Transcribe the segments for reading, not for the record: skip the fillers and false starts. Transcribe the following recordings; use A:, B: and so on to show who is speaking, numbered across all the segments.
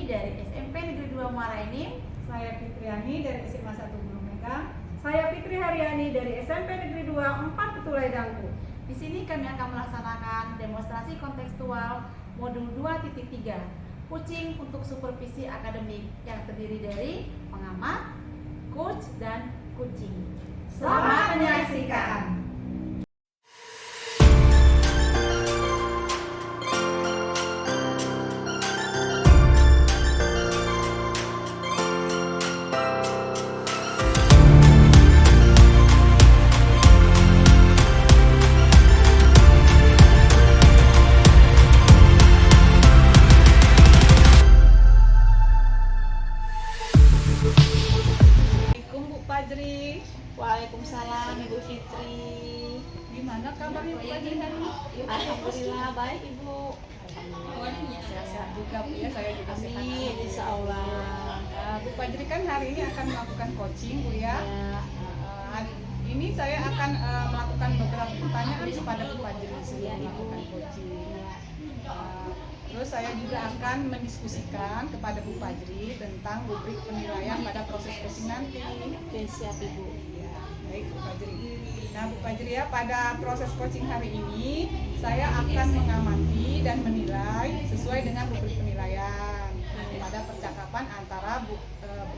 A: dari SMP Negeri 2 Muara Enim.
B: Saya Fitriani dari SMA 1 Gunung Megang.
C: Saya Fitri Haryani dari SMP Negeri 2 4 Petulai Dangku.
A: Di sini kami akan melaksanakan demonstrasi kontekstual modul 2.3, Coaching untuk Supervisi Akademik, yang terdiri dari pengamat, coach, dan coaching.
C: Selamat menyaksikan.
B: Fajri.
A: Waalaikumsalam Ibu Fitri.
B: Gimana kabarnya Bu Fajri hari ini?
A: Alhamdulillah baik Ibu.
B: Sehat juga Bu ya, saya juga sehat.
A: Amin, insya Allah.
B: Bu Fajri kan hari ini akan melakukan coaching Bu ya. Hari ini saya akan melakukan beberapa pertanyaan kepada Bu Fajri sebelum melakukan coaching. Terus saya juga akan mendiskusikan kepada Bu Fajri tentang rubrik penilaian pada proses coaching nanti.
A: Oke, siap Ibu.
B: Ya, baik Bu Fajri. Nah Bu Fajri ya, pada proses coaching hari ini saya akan mengamati dan menilai sesuai dengan rubrik penilaian pada percakapan antara Bu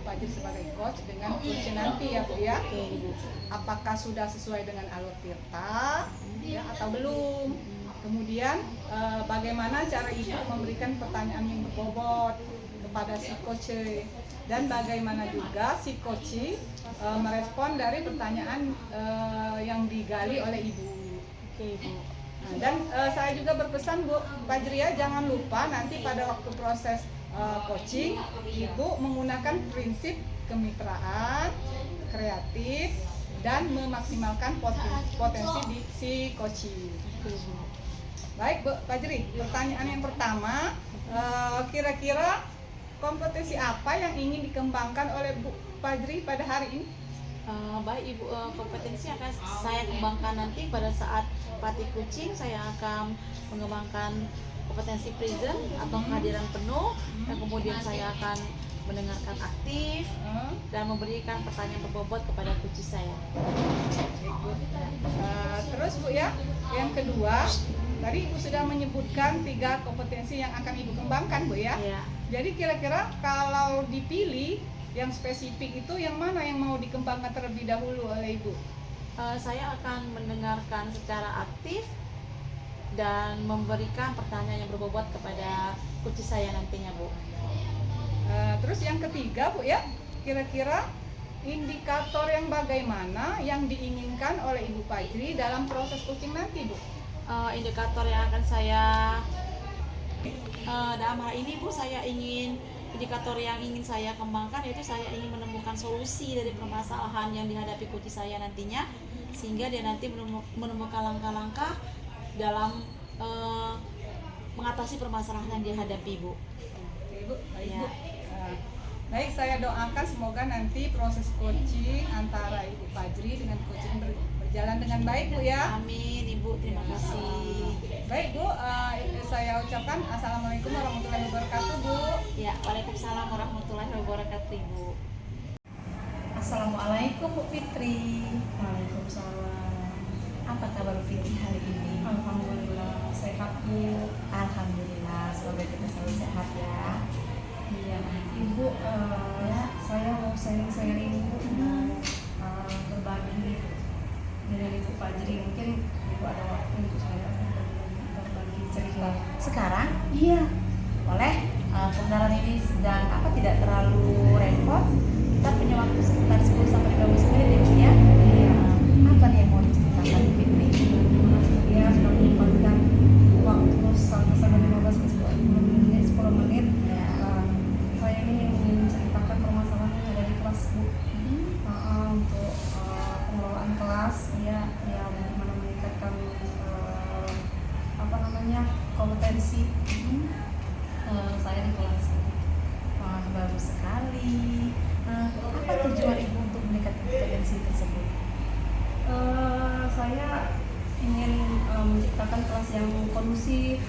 B: Fajri sebagai coach dengan coach nanti ya Bu ya.
A: Oke Ibu.
B: Apakah sudah sesuai dengan alur tirta ya atau belum? Kemudian bagaimana cara Ibu memberikan pertanyaan yang berbobot kepada si coach, dan bagaimana juga si coach merespon dari pertanyaan yang digali oleh Ibu.
A: Oke Ibu.
B: Nah, dan saya juga berpesan Bu Fajri ya, jangan lupa nanti pada waktu proses coaching Ibu menggunakan prinsip kemitraan, kreatif, dan memaksimalkan potensi di si coaching. Baik Bu Fajri, pertanyaan yang pertama, kira-kira kompetensi apa yang ingin dikembangkan oleh Bu Fajri pada hari ini?
A: Baik Ibu, kompetensi akan saya kembangkan nanti pada saat praktik coaching. Saya akan mengembangkan kompetensi present atau kehadiran penuh, dan kemudian saya akan mendengarkan aktif dan memberikan pertanyaan berbobot kepada coach saya.
B: Terus Bu ya, yang kedua, tadi Ibu sudah menyebutkan 3 kompetensi yang akan Ibu kembangkan Bu ya.
A: Ya.
B: Jadi kira-kira kalau dipilih yang spesifik itu yang mana yang mau dikembangkan terlebih dahulu oleh Ibu?
A: Saya akan mendengarkan secara aktif dan memberikan pertanyaan yang berbobot kepada coach saya nantinya Bu.
B: Terus yang ketiga Bu ya, kira-kira indikator yang bagaimana yang diinginkan oleh Ibu Fajri dalam proses coaching nanti Bu?
A: Indikator yang akan saya dalam hal ini Bu, saya ingin indikator yang ingin saya kembangkan yaitu saya ingin menemukan solusi dari permasalahan yang dihadapi coach saya nantinya, sehingga dia nanti menemukan langkah-langkah dalam mengatasi permasalahan yang dihadapi Bu.
B: Oke Bu, baik
A: Ya.
B: Bu. Baik, saya doakan semoga nanti proses coaching antara Ibu Fajri dengan coaching berjalan dengan baik Bu ya.
A: Amin Ibu, terima kasih.
B: Baik Bu, saya ucapkan Assalamualaikum warahmatullahi wabarakatuh Bu.
A: Ya, Waalaikumsalam warahmatullahi wabarakatuh Ibu.
D: Assalamualaikum Bu Fitri.
C: Waalaikumsalam.
D: Apa kabar Bu Fitri hari ini?
C: Alhamdulillah sehat Bu.
D: Alhamdulillah, semoga kita selalu sehat ya.
C: Iya, Ibu, saya mau sharing-sharing Bu, berbagi dengan Ibu Fajri. Mungkin Ibu ada waktu untuk saya berbagi cerita.
D: Sekarang
C: Iya.
D: boleh, kebenaran ini sedang tidak terlalu repot. Kita punya waktu sekitar 10-15 menit ya Bu ya.
C: Iya.
D: Apa nih yang mau diceritakan Bu Fitri?
C: Dia sudah menyempatkan waktu sampai 15 menit, 10 menit.
D: Ya.
C: Saya ini ingin menceritakan permasalahan yang ada di kelas Bu. Untuk pengelolaan kelas, ya bagaimana meningkatkan kompetensi saya di kelas.
D: Wah, bagus sekali. Apa tujuan Ibu untuk meningkatkan kompetensi tersebut?
C: Saya ingin menciptakan kelas yang kondusif,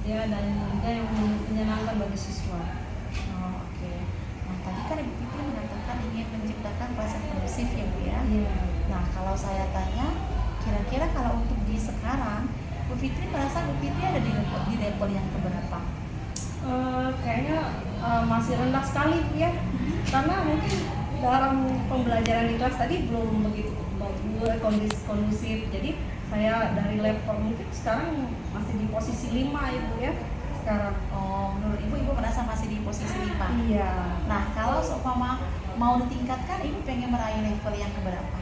C: ya, dan juga yang menyenangkan bagi siswa.
D: kan Ibu Fitri mengatakan ingin menciptakan kelas yang kondusif ya Bu ya.
C: Iya.
D: Nah kalau saya tanya, kira-kira kalau untuk di sekarang, Bu Fitri merasa Bu Fitri ada di level yang keberapa?
C: Kayaknya masih rendah sekali Bu ya, karena mungkin dalam pembelajaran di kelas tadi belum begitu bagus, kondusif. Jadi saya dari level mungkin sekarang masih di posisi 5 Ibu ya sekarang.
D: Oh, menurut Ibu merasa masih di posisi 5?
C: Iya.
D: Nah kalau seumpama mau ditingkatkan, Ibu pengen meraih level yang keberapa?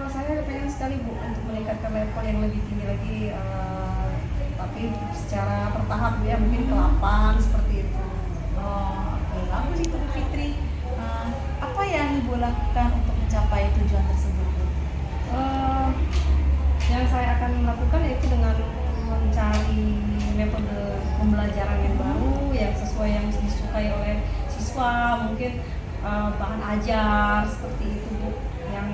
C: Saya pengen sekali Bu untuk meningkatkan level yang lebih tinggi lagi, tapi secara bertahap ya, mungkin ke 8 seperti itu.
D: Oh, oke, bagus itu Bu Fitri. Apa yang Ibu lakukan untuk mencapai tujuan tersebut, Bu?
C: Yang saya akan lakukan yaitu dengan mencari metode pembelajaran yang baru yang sesuai yang disukai oleh siswa, mungkin bahan ajar seperti itu Bu, yang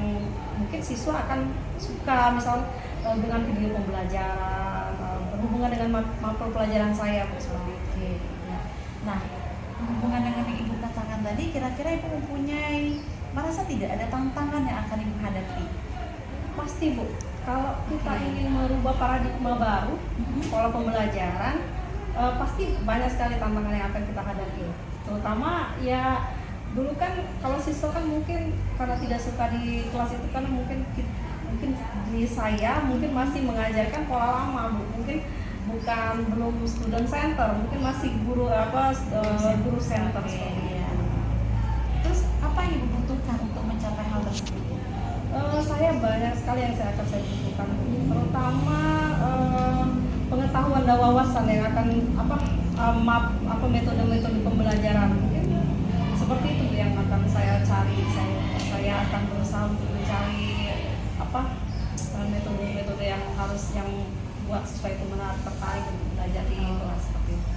C: mungkin siswa akan suka, misal dengan video pembelajaran berhubungan dengan mata pelajaran saya Bu, seperti itu.
D: Oke, ya. Nah, hubungan dengan yang Ibu katakan tadi, kira-kira Ibu merasa tidak ada tantangan yang akan Ibu hadapi?
C: Pasti Bu, kalau kita ingin merubah paradigma baru pola pembelajaran, pasti banyak sekali tantangan yang akan kita hadapi. Terutama ya dulu kan kalau siswa kan mungkin karena tidak suka di kelas itu kan mungkin di saya mungkin masih mengajarkan pola lama Bu, mungkin belum student center, mungkin masih guru center seperti itu.
D: Terus apa yang Ibu butuhkan untuk mencapai hal tersebut?
C: Saya banyak sekali yang saya butuhkan, terutama pengetahuan dan wawasan yang akan metode-metode pembelajaran, mungkin seperti itu yang akan saya cari. Saya akan berusaha untuk mencari metode-metode yang buat siswa itu tertarik untuk belajar di kelas seperti itu.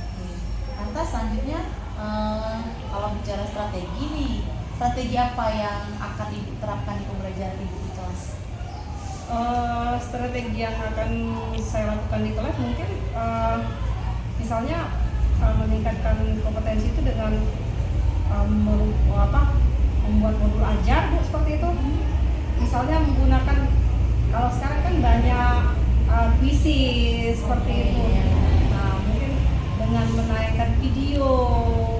D: Lantas selanjutnya, kalau bicara strategi nih, strategi apa yang akan Ibu terapkan di pembelajaran Ibu di kelas?
C: Strategi yang akan saya lakukan di kelas mungkin misalnya meningkatkan kompetensi itu dengan membuat modul ajar Bu, seperti itu. Misalnya menggunakan, kalau sekarang kan banyak puisi seperti itu. Nah, mungkin dengan menaikkan video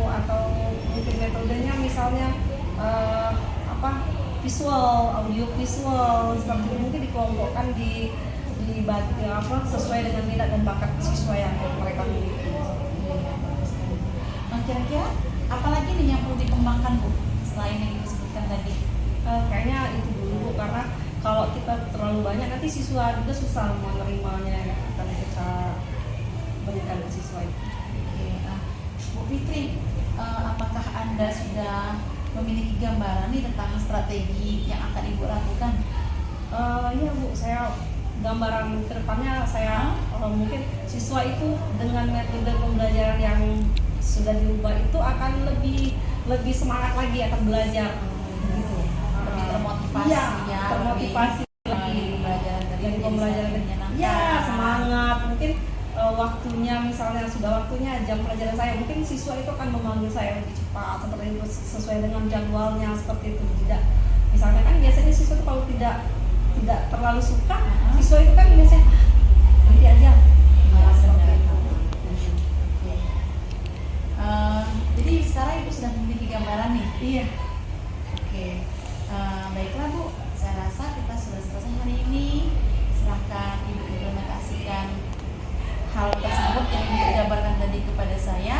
C: atau mungkin metodenya misalnya visual, audio visual seperti itu, mungkin dikelompokkan dibagi sesuai dengan minat dan bakat siswa yang mereka miliki.
D: Nah, kira-kira apalagi nih yang perlu dikembangkan Bu selain yang disebutkan tadi?
C: Kayaknya itu dulu Bu, karena kalau kita terlalu banyak nanti siswa juga susah menerimanya yang akan kita berikan ke siswa itu.
D: Oke, nah, Bu Fitri, apakah Anda sudah memiliki gambaran nih tentang strategi yang akan Ibu lakukan?
C: Iya Bu, saya gambaran kedepannya saya mungkin siswa itu dengan metode pembelajaran yang sudah diubah itu akan lebih semangat lagi akan belajar gitu.
D: Lebih termotivasi
C: Iya, termotivasi lagi
D: pembelajaran
C: dari pembelajaran
D: menyenangkan.
C: ya, semangat. Mungkin waktunya, misalnya sudah waktunya jam pelajaran saya, mungkin siswa itu akan memanggil saya lebih cepat seperti itu, sesuai dengan jadwalnya seperti itu. Tidak, misalnya kan biasanya siswa itu kalau tidak terlalu suka, siswa itu kan biasanya nanti aja. Seperti itu.
D: Jadi sekarang Ibu sudah memiliki gambaran nih?
C: Iya.
D: Oke, baiklah Bu, saya rasa kita sudah selesai hari ini. Silahkan Ibu implementasikan hal tersebut yang Ibu jabarkan tadi kepada saya.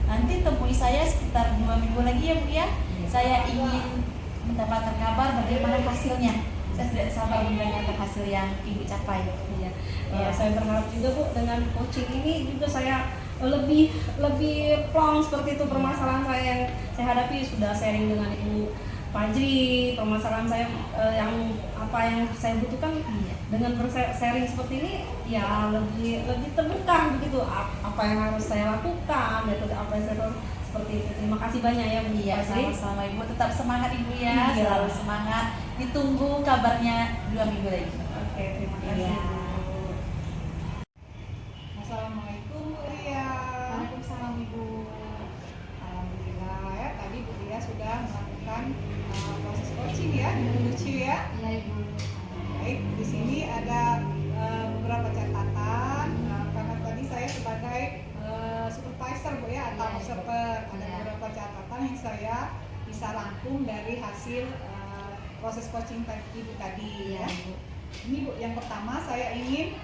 D: Nanti temui saya sekitar 2 minggu lagi ya Bu ya. Saya ingin mendapatkan kabar bagaimana hasilnya. Saya tidak sabar mendengarkan hasil yang Ibu capai.
C: Iya.
D: Ya.
C: Saya berharap juga Bu, dengan coaching ini juga saya lebih plong seperti itu permasalahan saya yang saya hadapi. Sudah sharing dengan Ibu Fajri permasalahan saya yang saya butuhkan. Dengan sharing seperti ini ya lebih terbuka begitu, apa yang harus saya lakukan, metode apa yang saya lakukan, seperti itu. Terima kasih banyak ya Bu.
D: Iya, sama-sama Ibu, tetap semangat Ibu ya.
C: Iya.
D: Selalu semangat. Ditunggu kabarnya 2 minggu lagi.
C: Oke, terima kasih.
D: Iya.
B: Assalamualaikum Bu Ria.
D: Waalaikumsalam Ibu.
B: Alhamdulillah ya, tadi Bu Ria sudah melakukan proses coaching ya, Ibu Lucio ya.
D: Iya Ibu.
B: Baik, di sini ada beberapa catatan karena tadi saya sebagai supervisor Bu ya atau
D: Iya, Ibu.
B: observer, ada
D: Iya.
B: beberapa catatan yang saya bisa rangkum dari hasil proses coaching Ibu tadi
D: Iya
B: ya.
D: Ibu.
B: Ini Bu, yang pertama saya ingin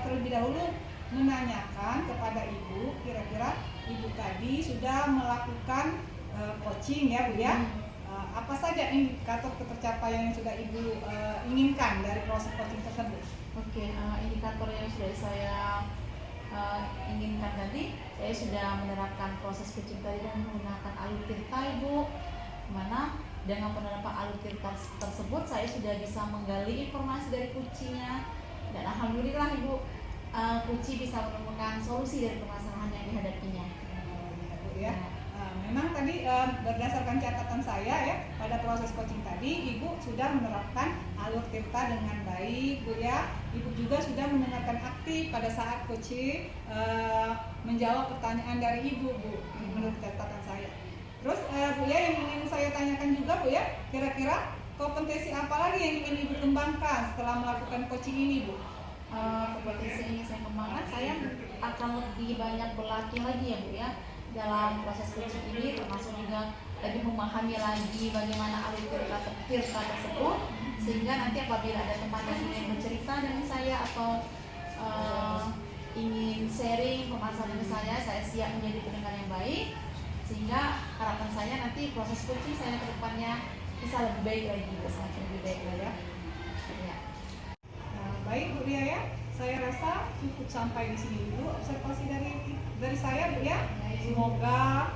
B: terlebih dahulu menanyakan kepada Ibu, kira-kira Ibu tadi sudah melakukan coaching ya Bu ya. Apa saja indikator ketercapaian yang sudah Ibu inginkan dari proses coaching tersebut?
A: Oke, indikator yang sudah saya inginkan tadi, saya sudah menerapkan proses coaching tadi dengan menggunakan alur tirta Ibu, mana dengan penerapan alur tirta tersebut saya sudah bisa menggali informasi dari kucinya, dan alhamdulillah Ibu, kuci bisa menemukan solusi dari permasalahan yang dihadapinya.
B: Bu ya. Memang tadi berdasarkan catatan saya ya, pada proses coaching tadi Ibu sudah menerapkan alur tirta dengan baik Bu ya. Ibu juga sudah mendengarkan aktif pada saat coaching, menjawab pertanyaan dari Ibu Bu, menurut catatan saya. Terus Bu ya, yang ingin saya tanyakan juga Bu ya, kira-kira kompetensi apa lagi yang ingin Ibu kembangkan setelah melakukan coaching ini Bu?
A: Kompetensi ini saya kembangkan, saya akan lebih banyak berlatih lagi ya Bu ya dalam proses coaching ini, termasuk juga lebih memahami lagi bagaimana alur tirta tersebut, sehingga nanti apabila ada teman yang ingin bercerita dengan saya atau ingin sharing permasalahan dengan saya siap menjadi pendengar yang baik, sehingga harapan saya nanti proses coaching saya ke depannya bisa lebih baik lagi, semakin lebih baik lagi ya.
B: Baik Bu Ria ya, saya rasa cukup sampai di sini dulu observasi dari saya Bu ya. Semoga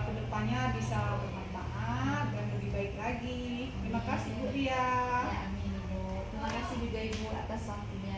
B: kedepannya bisa bermanfaat dan lebih baik lagi. Terima kasih Bu Ria.
A: Ya, amin Ibu. Terima kasih juga Ibu atas waktunya.